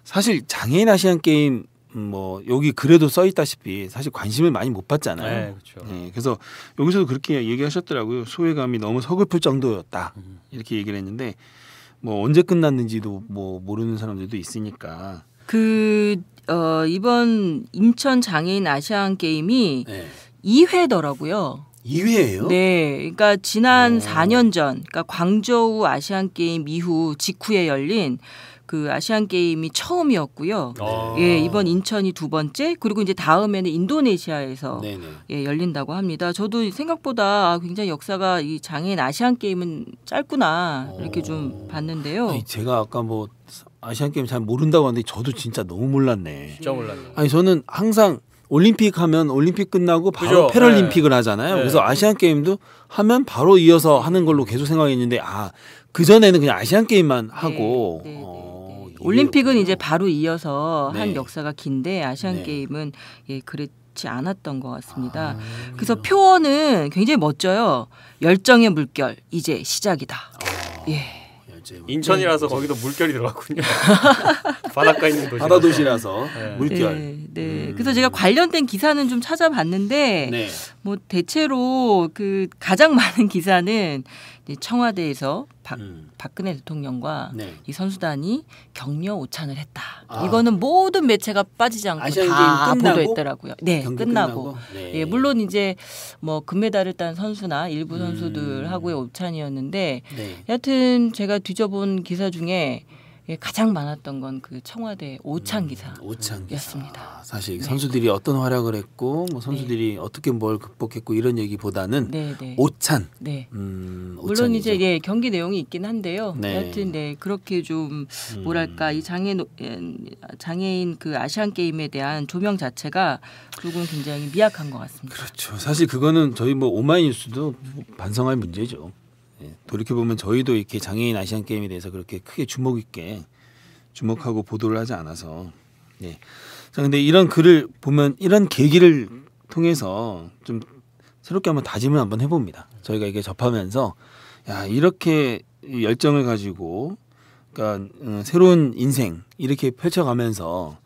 사실 장애인 아시안 게임 뭐 여기 글에도 써 있다시피 사실 관심을 많이 못 받잖아요. 네, 그렇죠. 네, 그래서 여기서도 그렇게 얘기하셨더라고요. 소외감이 너무 서글플 정도였다. 이렇게 얘기를 했는데 뭐 언제 끝났는지도 뭐 모르는 사람들도 있으니까. 이번 인천 장애인 아시안 게임이 네. 2회더라고요. 2회예요? 네, 그러니까 지난 4년 전, 그러니까 광저우 아시안 게임 이후 직후에 열린 그 아시안 게임이 처음이었고요. 예, 이번 인천이 두 번째, 그리고 이제 다음에는 인도네시아에서 예, 열린다고 합니다. 저도 생각보다 굉장히 역사가 이 장애인 아시안 게임은 짧구나 이렇게 좀 봤는데요. 아니, 제가 아까 뭐 아시안 게임 잘 모른다고 하는데 저도 진짜 너무 몰랐네. 진짜 몰랐네. 아니 저는 항상 올림픽 하면 올림픽 끝나고 바로 그죠? 패럴림픽을 하잖아요. 네. 그래서 아시안 게임도 하면 바로 이어서 하는 걸로 계속 생각했는데 그 전에는 그냥 아시안 게임만 하고 올림픽은 이제 바로 이어서 한 네. 역사가 긴데 아시안 네. 게임은 예, 그렇지 않았던 것 같습니다. 그래서 표어는 굉장히 멋져요. 열정의 물결 이제 시작이다. 예. 인천이라서 거기도 물결이 들어갔군요. 바닷가 있는 도시. 바다 도시라서 네. 물결. 네. 그래서 제가 관련된 기사는 좀 찾아봤는데 네. 뭐 대체로 그 가장 많은 기사는 이제 청와대에서 박근혜 대통령과 네. 이 선수단이 격려 오찬을 했다. 이거는 모든 매체가 빠지지 않고 아시안 다 게임 끝나고? 보도했더라고요. 네, 경기 끝나고. 네. 예, 물론 이제 뭐 금메달을 딴 선수나 일부 선수들하고의 오찬이었는데 네. 여하튼 제가 뒤져본 기사 중에 예, 가장 많았던 건 그 청와대 오찬 기사였습니다. 오찬 기사. 사실 선수들이 어떤 활약을 했고 뭐 선수들이 어떻게 뭘 극복했고 이런 얘기보다는 오찬. 네. 오찬이죠. 물론 이제 예, 경기 내용이 있긴 한데요. 네. 여하튼 네, 그렇게 좀 뭐랄까 이 장애인 그 아시안 게임에 대한 조명 자체가 조금 굉장히 미약한 것 같습니다. 그렇죠. 사실 그거는 저희 뭐 오마이뉴스도 반성할 문제죠. 예, 돌이켜 보면 저희도 이렇게 장애인 아시안 게임에 대해서 그렇게 크게 주목 있게 주목하고 보도를 하지 않아서. 네. 자, 근데 이런 글을 보면 이런 계기를 통해서 좀 새롭게 한번 다짐을 한번 해봅니다. 저희가 이게 접하면서 야 이렇게 열정을 가지고 그러니까 새로운 인생 이렇게 펼쳐가면서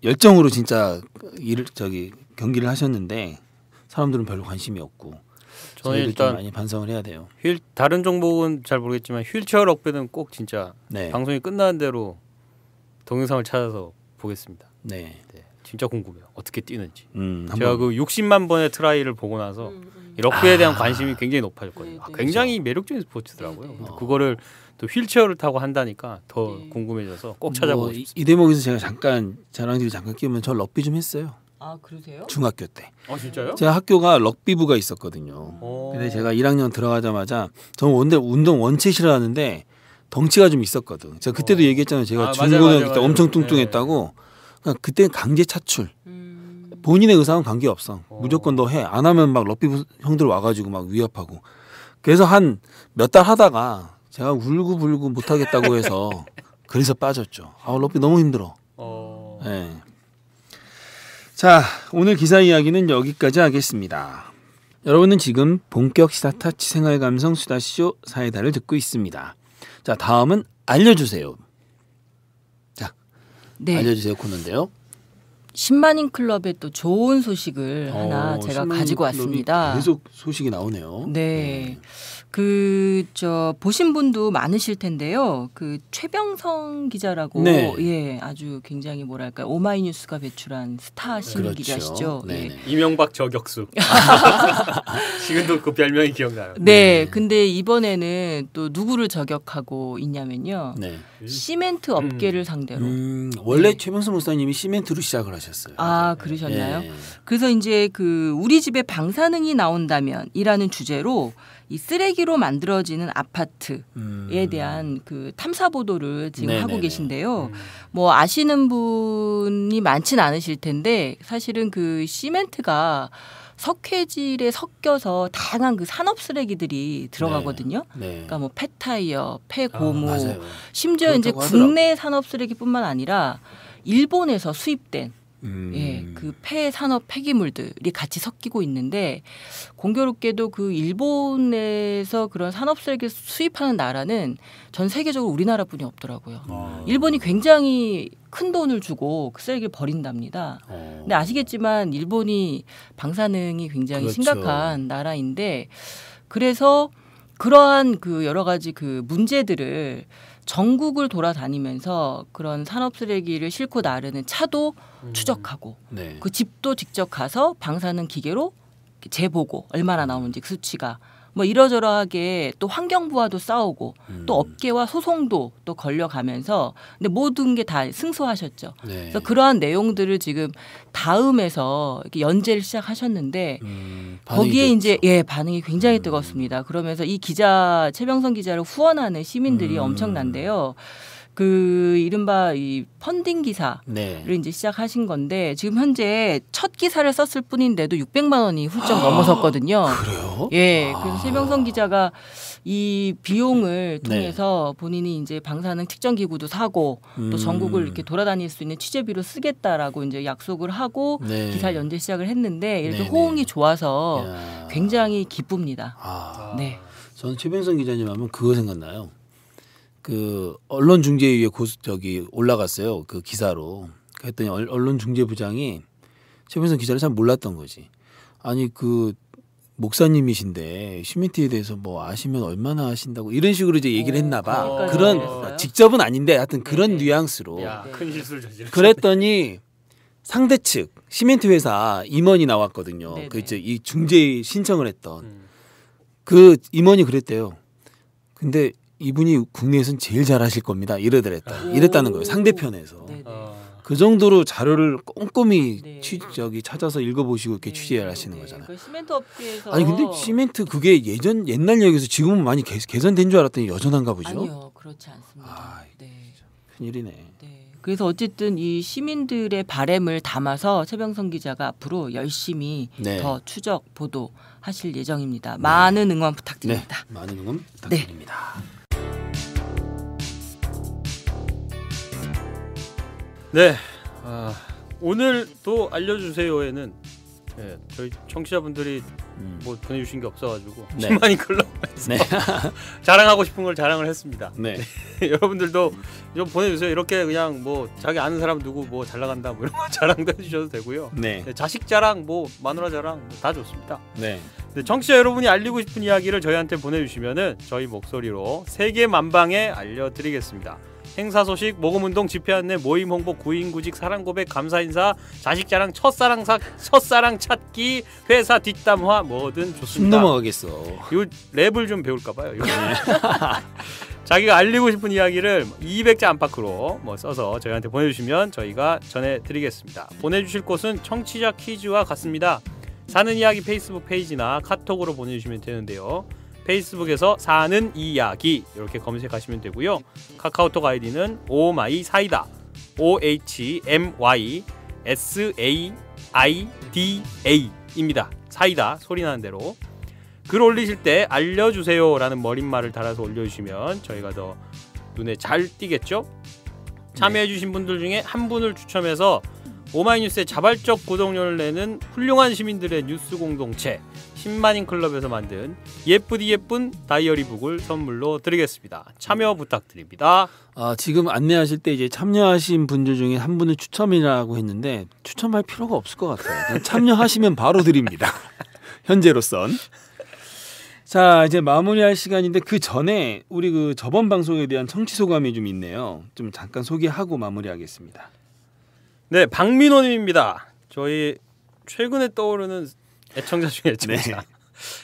열정으로 진짜 경기를 하셨는데 사람들은 별로 관심이 없고. 저는 일단 많이 반성을 해야 돼요. 다른 종목은 잘 모르겠지만 휠체어 럭비는 꼭 진짜 네. 방송이 끝나는 대로 동영상을 찾아서 보겠습니다. 네. 네, 진짜 궁금해요. 어떻게 뛰는지. 한번. 제가 그 60만 번의 트라이를 보고 나서 이 럭비에 대한 관심이 굉장히 높아졌거든요. 굉장히 매력적인 스포츠더라고요. 근데 그거를 또 휠체어를 타고 한다니까 더 궁금해져서 꼭 찾아보고 싶습니다. 이 대목에서 제가 잠깐 자랑들이 잠깐 끼우면 저 럭비 좀 했어요. 아 그러세요? 중학교 때. 진짜요? 제가 학교가 럭비부가 있었거든요. 근데 제가 1학년 들어가자마자 저는 운동 원체 싫어하는데 덩치가 좀 있었거든. 제가 그때도 얘기했잖아요. 제가 중고등학교 때 엄청 뚱뚱했다고. 그러니까 그때 강제 차출. 본인의 의사는 관계 없어. 무조건 너 해. 안 하면 막 럭비부 형들 와가지고 막 위협하고. 그래서 한 몇 달 하다가 제가 울고불고 못하겠다고 해서 그래서 빠졌죠. 럭비 너무 힘들어. 네. 자, 오늘 기사 이야기는 여기까지 하겠습니다. 여러분은 지금 본격 시사 타치 생활감성 수다쇼 사이다를 듣고 있습니다. 자, 다음은 알려주세요. 자, 네. 알려주세요 코너인데요. 10만인 클럽의 또 좋은 소식을 하나 제가 가지고 왔습니다. 계속 소식이 나오네요. 네. 보신 분도 많으실 텐데요. 최병성 기자라고 네. 예, 아주 굉장히 뭐랄까 오마이뉴스가 배출한 스타 신문 기자시죠. 네. 이명박 저격수. 지금도 그 별명이 기억나요. 네. 근데 이번에는 또 누구를 저격하고 있냐면요. 네. 시멘트 업계를 상대로. 원래 네. 최병성 목사님이 시멘트로 시작을 하셨어요. 아, 그러셨나요? 네. 그래서 이제 우리 집에 방사능이 나온다면이라는 주제로 이 쓰레기로 만들어지는 아파트에 대한 탐사 보도를 지금 네네네. 하고 계신데요. 뭐 아시는 분이 많진 않으실 텐데 사실은 시멘트가 석회질에 섞여서 다양한 산업 쓰레기들이 들어가거든요. 네. 그러니까 뭐 폐타이어, 폐고무, 맞아요. 심지어 이제 그렇다고 하더라고요. 국내 산업 쓰레기뿐만 아니라 일본에서 수입된 예, 폐산업 폐기물들이 같이 섞이고 있는데 공교롭게도 일본에서 그런 산업 쓰레기를 수입하는 나라는 전 세계적으로 우리나라뿐이 없더라고요. 일본이 굉장히 큰 돈을 주고 그 쓰레기를 버린답니다. 근데 아시겠지만 일본이 방사능이 굉장히 그렇죠. 심각한 나라인데 그래서 그러한 여러 가지 문제들을 전국을 돌아다니면서 그런 산업 쓰레기를 싣고 나르는 차도 추적하고 네. 그 집도 직접 가서 방사능 기계로 재보고 얼마나 나오는지 수치가 뭐 이러저러하게 또 환경부와도 싸우고 또 업계와 소송도 또 걸려가면서 근데 모든 게 다 승소하셨죠. 네. 그래서 그러한 내용들을 지금 다음에서 이렇게 연재를 시작하셨는데 거기에 이제 반응이 굉장히 뜨겁습니다. 그러면서 이 기자 최병성 기자를 후원하는 시민들이 엄청난데요. 이른바 이 펀딩 기사를 네. 이제 시작하신 건데 지금 현재 첫 기사를 썼을 뿐인데도 600만 원이 훌쩍 넘어섰거든요. 그래요? 예, 그래서 최병성 기자가 이 비용을 통해서 본인이 이제 방사능 측정 기구도 사고 또 전국을 이렇게 돌아다닐 수 있는 취재비로 쓰겠다라고 이제 약속을 하고 네. 기사를 연재 시작을 했는데 이렇게 네네. 호응이 좋아서 야. 굉장히 기쁩니다. 네. 저는 최병성 기자님 하면 그거 생각나요. 언론중재위에 올라갔어요. 그 기사로. 그랬더니 언론중재부장이 최병성 기자를 잘 몰랐던 거지. 아니 목사님이신데 시멘트에 대해서 뭐 아시면 얼마나 아신다고 이런 식으로 이제 얘기를 했나 봐. 그런 직접은 아닌데 하여튼 그런 뉘앙스로. 야, 큰 실수를 저질렀어. 그랬더니 상대 측 시멘트 회사 임원이 나왔거든요. 네네. 이 중재 신청을 했던 그 임원이 그랬대요. 근데 이분이 국내에선 제일 잘하실 겁니다. 이랬다는 거예요. 상대편에서. 네네. 그 정도로 자료를 꼼꼼히 네. 찾아서 읽어보시고 이렇게 취재를 하시는 거잖아요. 시멘트 업계에서 아니 근데 시멘트 그게 옛날 얘기에서 지금은 많이 개선된 줄 알았더니 여전한가 보죠. 아니요, 그렇지 않습니다. 아, 네. 큰일이네. 네. 그래서 어쨌든 이 시민들의 바램을 담아서 최병성 기자가 앞으로 열심히 네. 더 추적 보도하실 예정입니다. 많은 응원 부탁드립니다. 네, 많은 응원 부탁드립니다. 네, 오늘 또 알려주세요에는 저희 청취자분들이 뭐 보내주신 게 없어가지고 네. 10만인 클럽에서 네. 자랑하고 싶은 걸 자랑을 했습니다. 네. 여러분들도 좀 보내주세요. 이렇게 그냥 뭐 자기 아는 사람 누구 뭐 잘 나간다 뭐 이런 거 자랑도 해주셔도 되고요. 네. 네, 자식 자랑, 뭐 마누라 자랑 뭐 다 좋습니다. 네. 네, 청취자 여러분이 알리고 싶은 이야기를 저희한테 보내주시면은 저희 목소리로 세계 만방에 알려드리겠습니다. 행사 소식, 모금운동, 집회 안내, 모임 홍보, 구인구직, 사랑 고백, 감사 인사, 자식 자랑, 첫사랑 찾기, 회사 뒷담화 뭐든 숨 좋습니다. 넘어가겠어. 요 랩을 좀 배울까봐요. 자기가 알리고 싶은 이야기를 200자 안팎으로 써서 저희한테 보내주시면 저희가 전해드리겠습니다. 보내주실 곳은 청취자 퀴즈와 같습니다. 사는 이야기 페이스북 페이지나 카톡으로 보내주시면 되는데요. 페이스북에서 사는 이야기 이렇게 검색하시면 되고요. 카카오톡 아이디는 오마이사이다 OHMYSAIDA입니다. 사이다 소리나는 대로. 글 올리실 때 알려주세요라는 머릿말을 달아서 올려주시면 저희가 더 눈에 잘 띄겠죠? 참여해주신 분들 중에 한 분을 추첨해서 오마이뉴스의 자발적 구독료를 내는 훌륭한 시민들의 뉴스 공동체 10만인 클럽에서 만든 예쁘디 예쁜 다이어리북을 선물로 드리겠습니다. 참여 부탁드립니다. 지금 안내하실 때 이제 참여하신 분들 중에 한 분을 추첨이라고 했는데 추첨할 필요가 없을 것 같아요. 그냥 참여하시면 바로 드립니다. 현재로선. 자, 이제 마무리할 시간인데 그 전에 우리 그 저번 방송에 대한 청취 소감이 좀 있네요. 좀 잠깐 소개하고 마무리하겠습니다. 네, 박민호님입니다. 저희 최근에 떠오르는 애청자 중에 애청자. 네.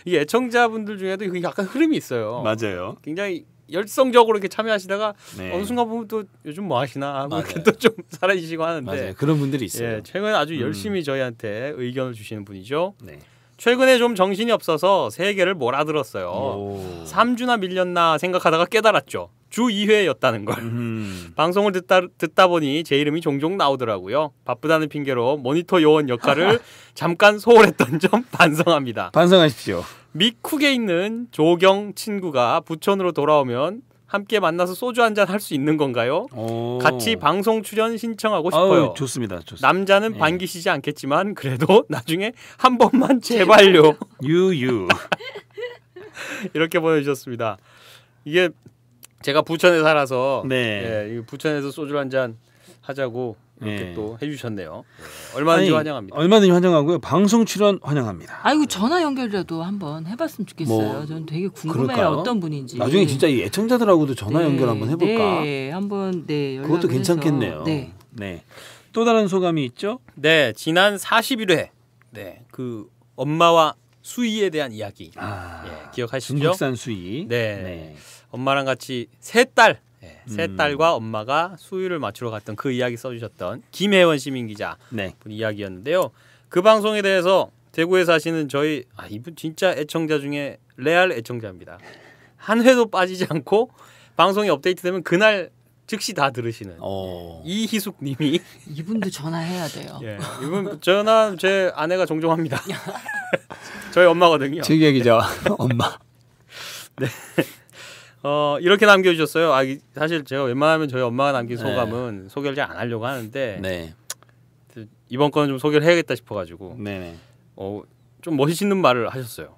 이 애청자분들 중에도 약간 흐름이 있어요. 맞아요. 굉장히 열성적으로 이렇게 참여하시다가 네. 어느 순간 보면 또 요즘 뭐 하시나 하고 맞아요. 이렇게 또 좀 사라지시고 하는데 맞아요. 그런 분들이 있어요. 예, 최근에 아주 열심히 저희한테 의견을 주시는 분이죠. 네. 최근에 좀 정신이 없어서 세 개를 몰아들었어요. 오. 3주나 밀렸나 생각하다가 깨달았죠. 주 2회였다는 걸. 방송을 듣다 보니 제 이름이 종종 나오더라고요. 바쁘다는 핑계로 모니터 요원 역할을 잠깐 소홀했던 점 반성합니다. 반성하십시오. 미쿡에 있는 조경 친구가 부천으로 돌아오면 함께 만나서 소주 한잔 할 수 있는 건가요? 오. 같이 방송 출연 신청하고 싶어요. 아유, 좋습니다. 남자는 네. 반기시지 않겠지만 그래도 나중에 한 번만 제발요. 유유. 이렇게 보내주셨습니다. 이게 제가 부천에 살아서 네. 예, 부천에서 소주 한잔 하자고 이렇게 네. 또 해주셨네요. 얼마든지 환영합니다. 얼마든지 환영하고요. 방송 출연 환영합니다. 아이고 전화 연결이라도 한번 해봤으면 좋겠어요. 저는 되게 궁금해요. 그럴까요? 어떤 분인지. 나중에 진짜 이 애청자들하고도 전화 연결 한번 해볼까? 네, 한번 연락을 그것도 해서. 괜찮겠네요. 네. 네. 또 다른 소감이 있죠? 네, 지난 41회 그 엄마와 수희에 대한 이야기 기억하시죠? 중국산 수희. 네. 엄마랑 같이 세 딸과 엄마가 수유를 맞추러 갔던 그 이야기 써주셨던 김혜원 시민기자 네. 분 이야기였는데요. 그 방송에 대해서 대구에 사시는 저희 이분 진짜 애청자 중에 레알 애청자입니다. 한 회도 빠지지 않고 방송이 업데이트되면 그날 즉시 다 들으시는 이희숙님이 이분도 전화해야 돼요. 예, 이분 전화 제 아내가 종종 합니다. 저희 엄마거든요. 최기아 기자 엄마. 네. 이렇게 남겨주셨어요. 사실 제가 웬만하면 저희 엄마가 남긴 소감은 소개를 잘 안 하려고 하는데 네. 이번 거는 좀 소개를 해야겠다 싶어가지고 네. 좀 멋있는 말을 하셨어요.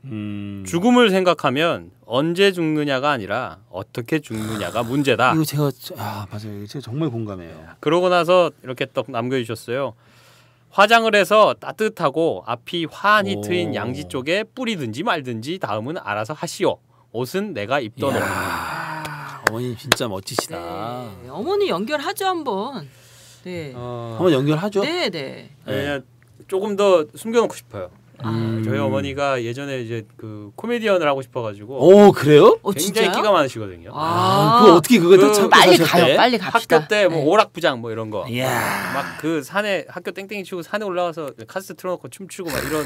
죽음을 생각하면 언제 죽느냐가 아니라 어떻게 죽느냐가 문제다. 이거 제가 맞아요. 제가 정말 공감해요. 그러고 나서 이렇게 딱 남겨주셨어요. 화장을 해서 따뜻하고 앞이 환히 트인 양지 쪽에 뿌리든지 말든지 다음은 알아서 하시오. 옷은 내가 입던 옷. 어머니 진짜 멋지시다. 네. 어머니 연결하죠 한번. 네. 한번 연결하죠. 네. 조금 더 숨겨놓고 싶어요. 저희 어머니가 예전에 이제 그 코미디언을 하고 싶어가지고. 오 그래요? 굉장히 끼가 많으시거든요. 그거 어떻게 그걸 다 참고 빨리 사셨대? 가요. 빨리 갑시다. 학교 때 뭐 오락부장 뭐 이런 거. 이야. 막 그 산에 학교 땡땡이 치고 산에 올라가서 카세트 틀어놓고 춤추고 막 이런.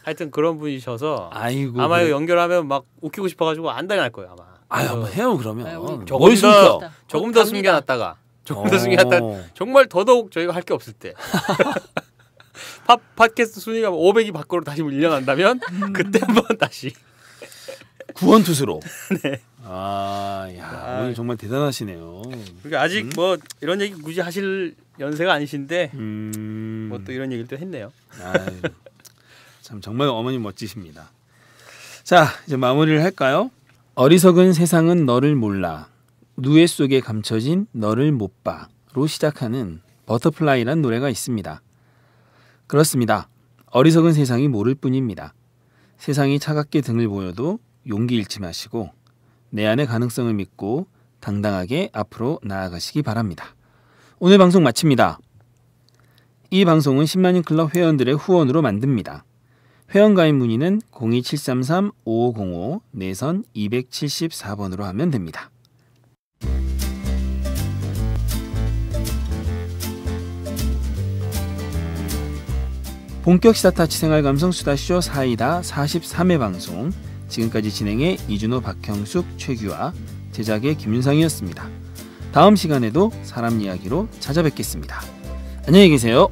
하여튼 그런 분이셔서 아이고. 아마 이거 연결하면 막 웃기고 싶어가지고 안달이 날 거예요 아마. 한번 해요 그러면. 조금 더 숨겨놨다가 정말 더더욱 저희가 할 게 없을 때 팟캐스트 순위가 500이 밖으로 다시 밀려난다면 그때 한번 다시 구원투수로. 네. 오늘 정말 대단하시네요. 그러니까 아직 뭐 이런 얘기 굳이 하실 연세가 아니신데 뭐 또 이런 얘기를 또 했네요. 참 정말 어머니 멋지십니다. 자, 이제 마무리를 할까요? 어리석은 세상은 너를 몰라. 누에 속에 감춰진 너를 못 봐로 시작하는 버터플라이란 노래가 있습니다. 그렇습니다. 어리석은 세상이 모를 뿐입니다. 세상이 차갑게 등을 보여도 용기 잃지 마시고 내 안의 가능성을 믿고 당당하게 앞으로 나아가시기 바랍니다. 오늘 방송 마칩니다. 이 방송은 10만인 클럽 회원들의 후원으로 만듭니다. 회원 가입 문의는 02733-5505 내선 274번으로 하면 됩니다. 본격 시사타치 생활감성 수다쇼 사이다 43회 방송, 지금까지 진행의 이준호, 박형숙, 최규화, 제작의 김윤상이었습니다. 다음 시간에도 사람 이야기로 찾아뵙겠습니다. 안녕히 계세요.